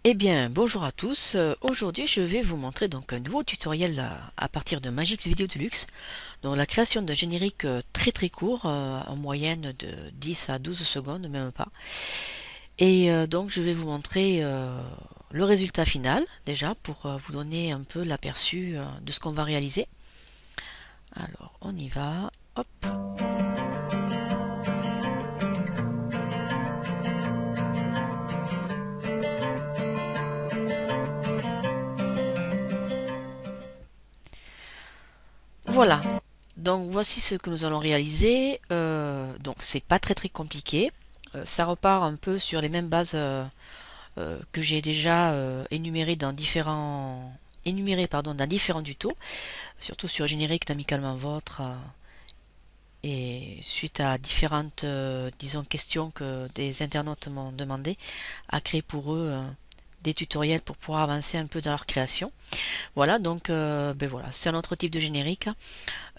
Eh bien, bonjour à tous. Aujourd'hui, je vais vous montrer donc un nouveau tutoriel à partir de Magix Video Deluxe. Donc, la création d'un générique très court, en moyenne de 10 à 12 secondes, même pas. Et donc, je vais vous montrer le résultat final, déjà, pour vous donner un peu l'aperçu de ce qu'on va réaliser. Alors, on y va. Hop. Voilà. Donc, voici ce que nous allons réaliser. Donc, c'est pas très compliqué. Ça repart un peu sur les mêmes bases que j'ai déjà énuméré dans différents tutos, surtout sur Générique d'Amicalement Vôtre, et suite à différentes disons questions que des internautes m'ont demandé à créer pour eux des tutoriels pour pouvoir avancer un peu dans leur création. Voilà, donc ben voilà, c'est un autre type de générique.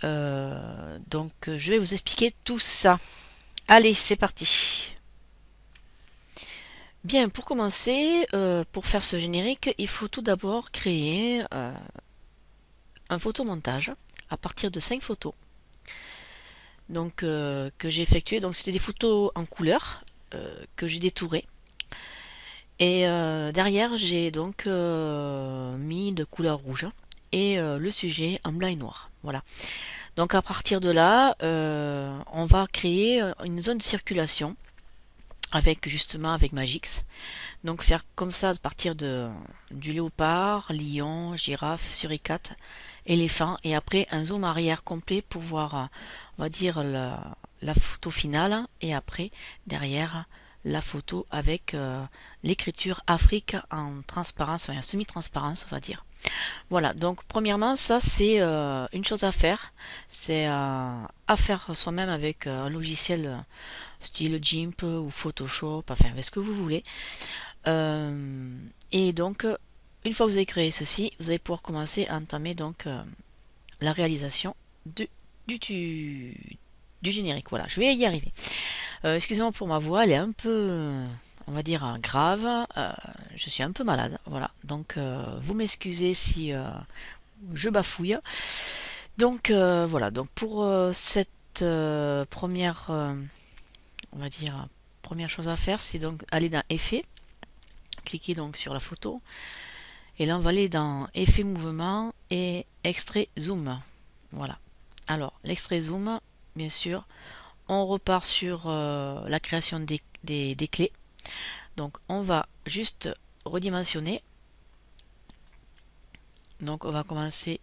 Donc je vais vous expliquer tout ça. Allez, c'est parti. Bien, pour commencer, pour faire ce générique, il faut tout d'abord créer un photomontage à partir de 5 photos donc, que j'ai effectué. Donc c'était des photos en couleur que j'ai détourées. Et derrière, j'ai donc mis de couleur rouge et le sujet en blanc et noir. Voilà. Donc à partir de là, on va créer une zone de circulation avec Magix. Donc faire comme ça à partir du léopard, lion, girafe, suricate, éléphant et après un zoom arrière complet pour voir, on va dire, la photo finale et après derrière la photo avec l'écriture Afrique en transparence, enfin en semi-transparence on va dire. Voilà, donc premièrement ça c'est une chose à faire, c'est à faire soi-même avec un logiciel style GIMP ou Photoshop, enfin avec ce que vous voulez. Et donc, une fois que vous avez créé ceci, vous allez pouvoir commencer à entamer donc la réalisation du, du générique. Voilà, je vais y arriver. Excusez-moi pour ma voix, elle est un peu, on va dire, grave. Je suis un peu malade. Voilà, donc vous m'excusez si je bafouille. Donc voilà, donc pour cette première, on va dire, première chose à faire, c'est donc aller dans Effets, cliquer donc sur la photo. Et là, on va aller dans Effet mouvement et extrait zoom. Voilà. Alors, l'extrait zoom, bien sûr, on repart sur la création des clés. Donc, on va juste redimensionner. Donc, on va commencer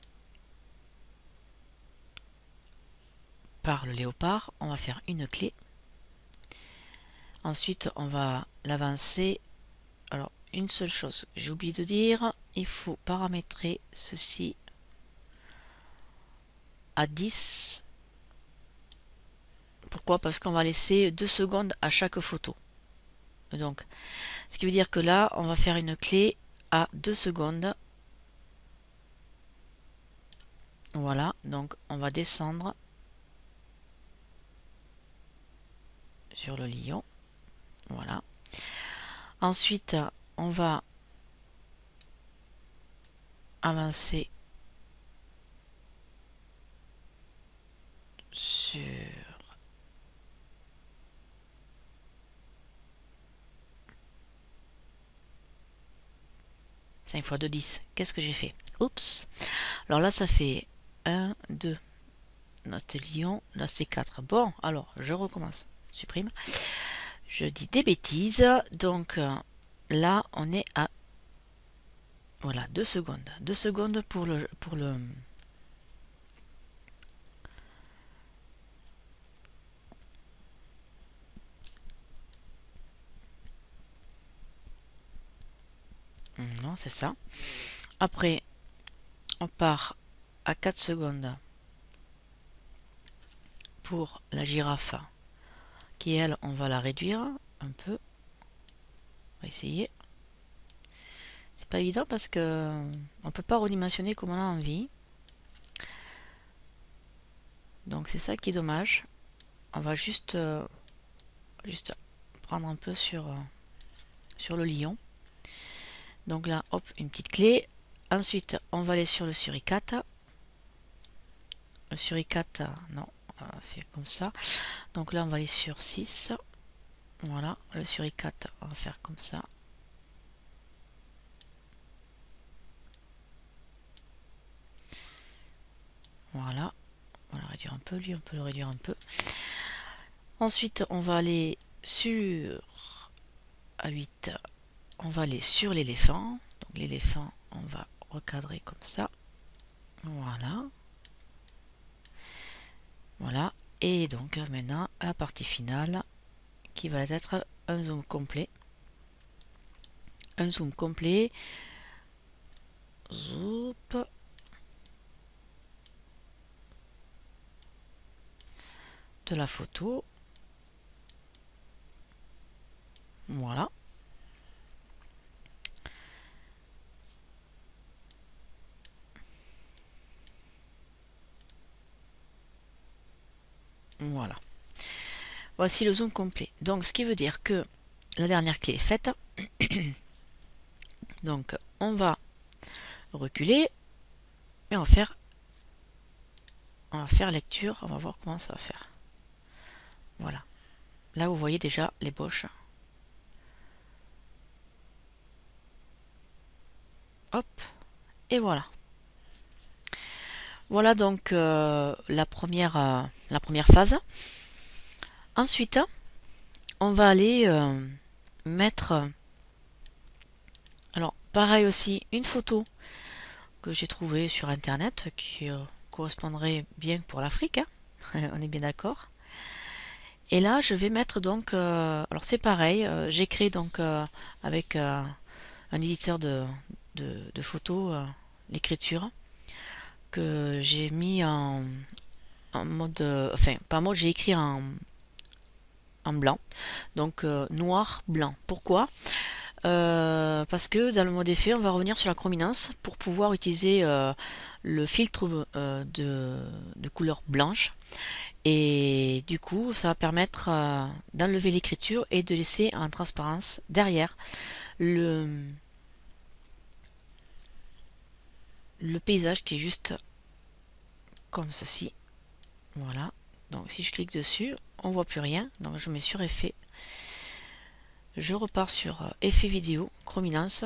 par le léopard. On va faire une clé. Ensuite, on va l'avancer. Alors, une seule chose, j'ai oublié de dire, il faut paramétrer ceci à 10. Pourquoi? Parce qu'on va laisser 2 secondes à chaque photo. Donc, ce qui veut dire que là, on va faire une clé à 2 secondes. Voilà, donc on va descendre sur le lion. Voilà. Ensuite, on va avancer sur 5 x 2, 10. Qu'est-ce que j'ai fait? Oups. Alors là, ça fait 1, 2. Notre lion, là c'est 4. Bon, alors je recommence. Supprime. Je dis des bêtises. Donc là, on est à voilà, 2 secondes. 2 secondes pour le non, c'est ça. Après, on part à 4 secondes pour la girafe qui elle on va la réduire un peu. On va essayer. C'est pas évident parce que on peut pas redimensionner comme on a envie. Donc c'est ça qui est dommage. On va juste prendre un peu sur le lion. Donc là, hop, une petite clé. Ensuite, on va aller sur le suricate. Le suricate, non, on va faire comme ça. Donc là, on va aller sur 6. Voilà, le suricate, on va faire comme ça. Voilà, on va le réduire un peu, lui on peut le réduire un peu. Ensuite, on va aller sur A8, on va aller sur l'éléphant. Donc l'éléphant, on va recadrer comme ça. Voilà. Voilà. Et donc maintenant, la partie finale qui va être un zoom complet. Un zoom complet. Zoom. De la photo. Voilà. Voilà. Voici le zoom complet. Donc ce qui veut dire que la dernière clé est faite. Donc on va reculer et on va faire lecture. On va voir comment ça va faire. Voilà. Là vous voyez déjà l'ébauche. Hop. Et voilà. Voilà donc la première phase. Ensuite, on va aller mettre, alors pareil aussi, une photo que j'ai trouvée sur internet qui correspondrait bien pour l'Afrique, hein. On est bien d'accord. Et là, je vais mettre donc, alors c'est pareil, j'ai créé donc avec un éditeur de photos l'écriture que j'ai mis en mode, enfin pas en mode, j'ai écrit en blanc, donc noir, blanc. Pourquoi? Parce que dans le mode effet, on va revenir sur la chrominance pour pouvoir utiliser le filtre de couleur blanche. Et du coup, ça va permettre d'enlever l'écriture et de laisser en transparence derrière le, le paysage qui est juste comme ceci. Voilà. Donc si je clique dessus, on voit plus rien. Donc je mets sur effet. Je repars sur effet vidéo, chrominance.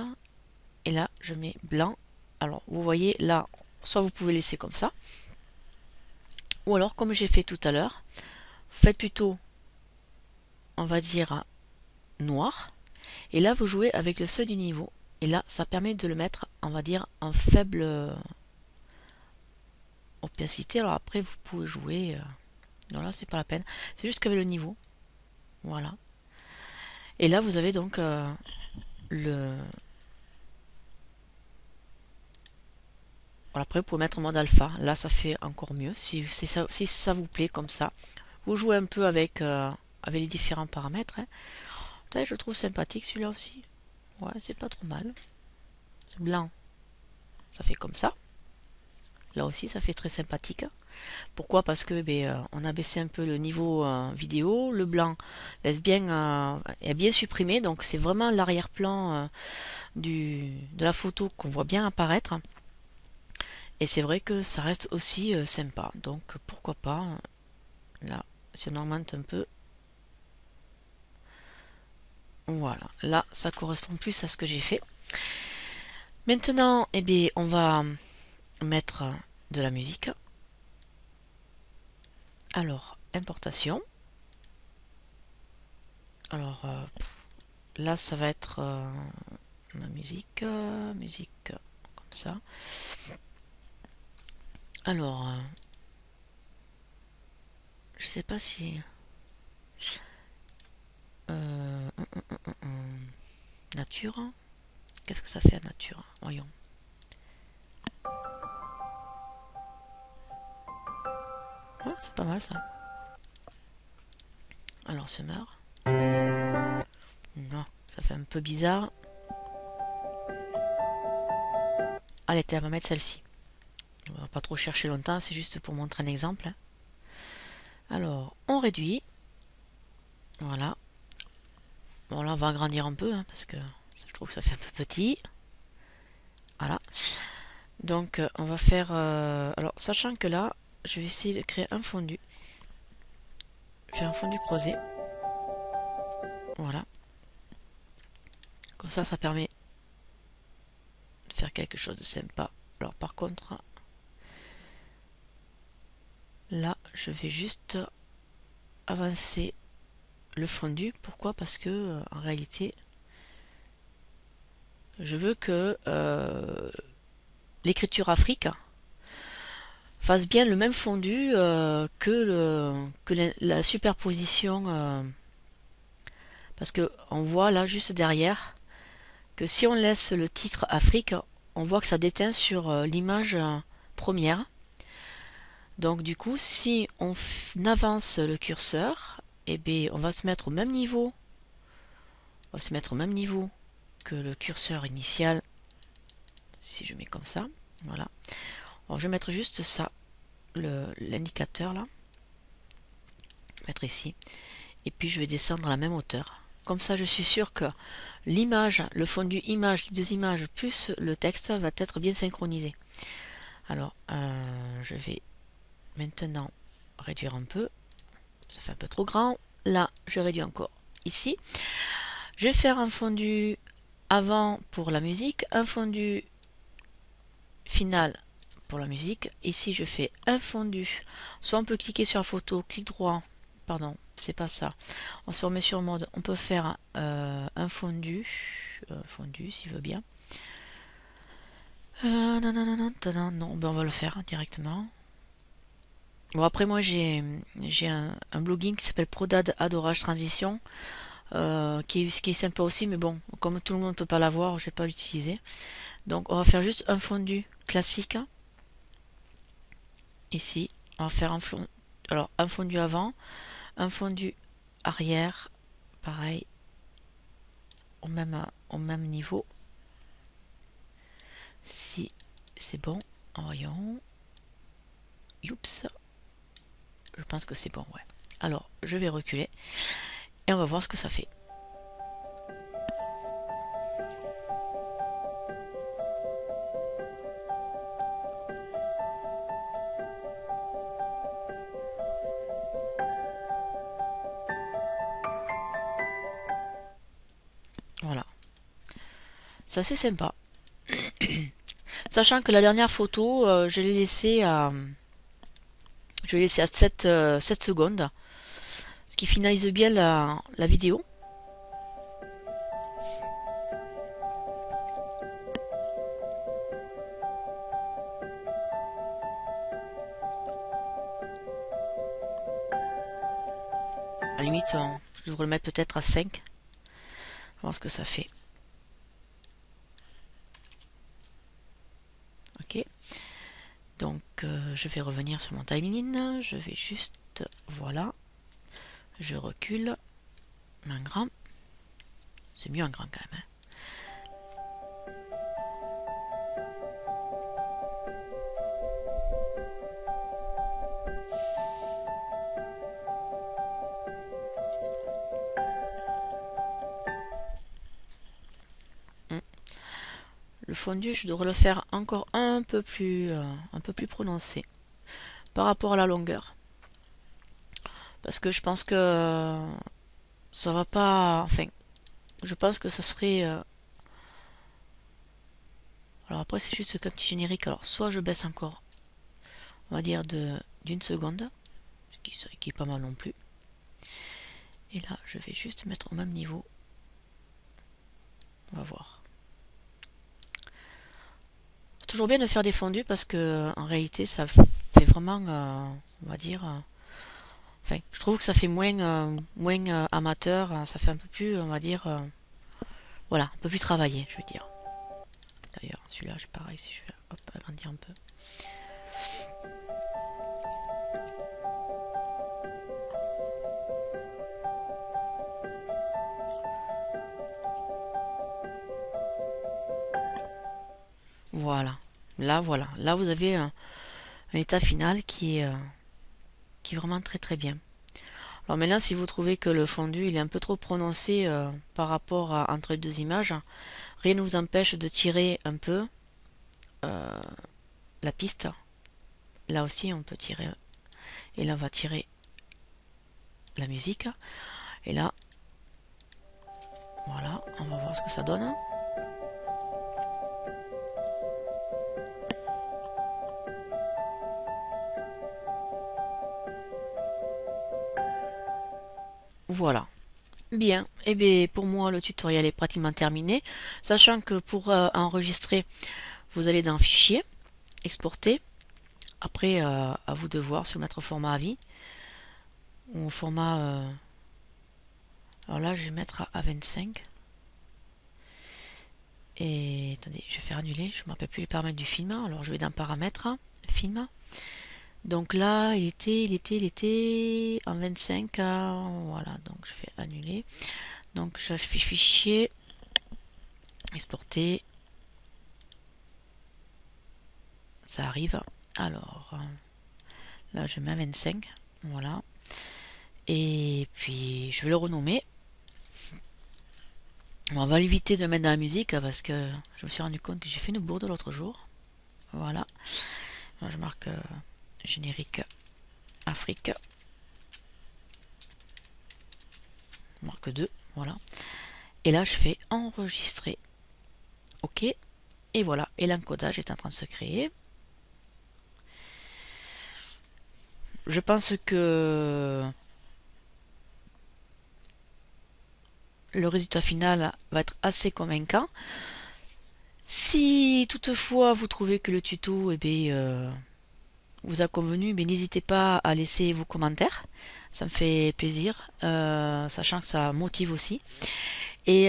Et là, je mets blanc. Alors, vous voyez, là, soit vous pouvez laisser comme ça. Ou alors, comme j'ai fait tout à l'heure, faites plutôt, on va dire, noir. Et là, vous jouez avec le seuil du niveau. Et là, ça permet de le mettre, on va dire, en faible opacité. Alors après, vous pouvez jouer. Non, là, c'est pas la peine. C'est juste qu'avec le niveau. Voilà. Et là, vous avez donc le... Voilà, après, vous pouvez mettre en mode alpha. Là, ça fait encore mieux. Si ça vous plaît comme ça. Vous jouez un peu avec les différents paramètres, hein. Je le trouve sympathique celui-là aussi. Ouais, c'est pas trop mal. Blanc, ça fait comme ça. Là aussi, ça fait très sympathique. Pourquoi? Parce que on a baissé un peu le niveau vidéo. Le blanc laisse bien, est bien supprimé. Donc c'est vraiment l'arrière-plan de la photo qu'on voit bien apparaître. Et c'est vrai que ça reste aussi sympa. Donc pourquoi pas. Là, si on augmente un peu. Voilà, là ça correspond plus à ce que j'ai fait. Maintenant, on va mettre de la musique. Alors, importation. Alors, là, ça va être ma musique, musique comme ça. Alors, je sais pas si... nature. Qu'est-ce que ça fait à nature? Voyons. Ouais, c'est pas mal ça. Alors, Summer. Non, ça fait un peu bizarre. Allez, on va mettre celle-ci. On va pas trop chercher longtemps, c'est juste pour montrer un exemple. Alors, on réduit. Voilà. Bon, là, on va agrandir un peu, hein, parce que je trouve que ça fait un peu petit. Voilà. Donc on va faire... alors sachant que là, je vais essayer de créer un fondu. Faire un fondu creusé. Voilà. Comme ça permet de faire quelque chose de sympa. Alors par contre, là, je vais juste avancer le fondu. Pourquoi? Parce que en réalité, je veux que l'écriture Afrique fasse bien le même fondu que la superposition. Parce que on voit là juste derrière que si on laisse le titre Afrique, on voit que ça déteint sur l'image première. Donc du coup, si on avance le curseur, eh bien, on va se mettre au même niveau. On va se mettre au même niveau que le curseur initial. Si je mets comme ça, voilà. Alors je vais mettre juste ça, l'indicateur là. Mettre ici. Et puis je vais descendre à la même hauteur. Comme ça, je suis sûr que l'image, le fondu image, les deux images plus le texte va être bien synchronisé. Alors, je vais maintenant réduire un peu. Ça fait un peu trop grand. Là, je réduis encore ici. Je vais faire un fondu avant pour la musique, un fondu final pour la musique. Ici, je fais un fondu. Soit on peut cliquer sur la photo, clic droit. Pardon, c'est pas ça. On se remet sur mode. On peut faire un fondu. Fondu, s'il veut bien. Non, ben on va le faire directement. Bon, après, moi, j'ai un blogging qui s'appelle Prodad Adorage Transition. Qui est sympa aussi, mais bon, comme tout le monde ne peut pas l'avoir, je vais pas l'utiliser. Donc, on va faire juste un fondu classique. Ici, on va faire un fondu avant, un fondu arrière, pareil, au même niveau. Si c'est bon, voyons. Oups, je pense que c'est bon, ouais. Alors, je vais reculer et on va voir ce que ça fait. Voilà, c'est assez sympa. Sachant que la dernière photo, je l'ai laissée à 7 secondes, ce qui finalise bien la vidéo. À la limite, je devrais le mettre peut-être à 5. On va voir ce que ça fait. Ok. Donc, je vais revenir sur mon timeline. Je vais juste... Voilà. Je recule. Un grand. C'est mieux un grand quand même. Le fondu, je devrais le faire encore un peu plus prononcé par rapport à la longueur. Parce que je pense que ça va pas... Enfin, je pense que ça serait... Alors après, c'est juste qu'un petit générique. Alors, soit je baisse encore, on va dire d'une seconde, ce qui est pas mal non plus. Et là, je vais juste mettre au même niveau. On va voir. C'est toujours bien de faire des fondus parce que en réalité, ça fait vraiment, on va dire... Enfin, je trouve que ça fait moins amateur. Ça fait un peu plus, on va dire... voilà, un peu plus travaillé, je veux dire. D'ailleurs, celui-là, c'est pareil, si je vais agrandir un peu. Voilà. Voilà. Là, vous avez un état final qui est vraiment très très bien. Alors maintenant, si vous trouvez que le fondu il est un peu trop prononcé par rapport entre les deux images, rien ne vous empêche de tirer un peu la piste. Là aussi on peut tirer, et là on va tirer la musique, et là voilà, on va voir ce que ça donne. Voilà. Bien, et bien pour moi le tutoriel est pratiquement terminé, sachant que pour enregistrer, vous allez dans Fichier, Exporter. Après, à vous de voir si vous mettre au format à vie ou au format. Alors là, je vais mettre à A25. Et attendez, je vais faire annuler. Je ne me rappelle plus les paramètres du film. Alors je vais dans Paramètres, Film. Donc là, il était en 25. Voilà, donc je fais annuler. Donc je fais Fichier, Exporter. Ça arrive. Alors là, je mets à 25. Voilà. Et puis je vais le renommer. On va éviter de mettre dans la musique parce que je me suis rendu compte que j'ai fait une bourde l'autre jour. Voilà. Alors, je marque générique Afrique. Je marque 2. Voilà. Et là, je fais enregistrer. OK. Et voilà. Et l'encodage est en train de se créer. Je pense que le résultat final va être assez convaincant. Si toutefois vous trouvez que le tuto vous a convenu, mais n'hésitez pas à laisser vos commentaires. Ça me fait plaisir, sachant que ça motive aussi. Et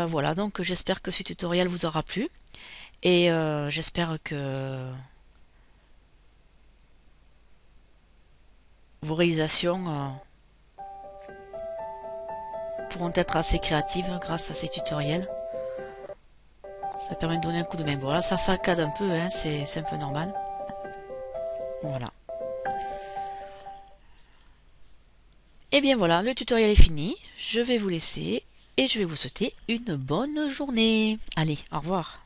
voilà, donc j'espère que ce tutoriel vous aura plu. Et j'espère que vos réalisations pourront être assez créatives grâce à ces tutoriels. Ça permet de donner un coup de main. Voilà, ça saccade un peu, hein, c'est un peu normal. Voilà. Et bien voilà, le tutoriel est fini. Je vais vous laisser et je vais vous souhaiter une bonne journée. Allez, au revoir.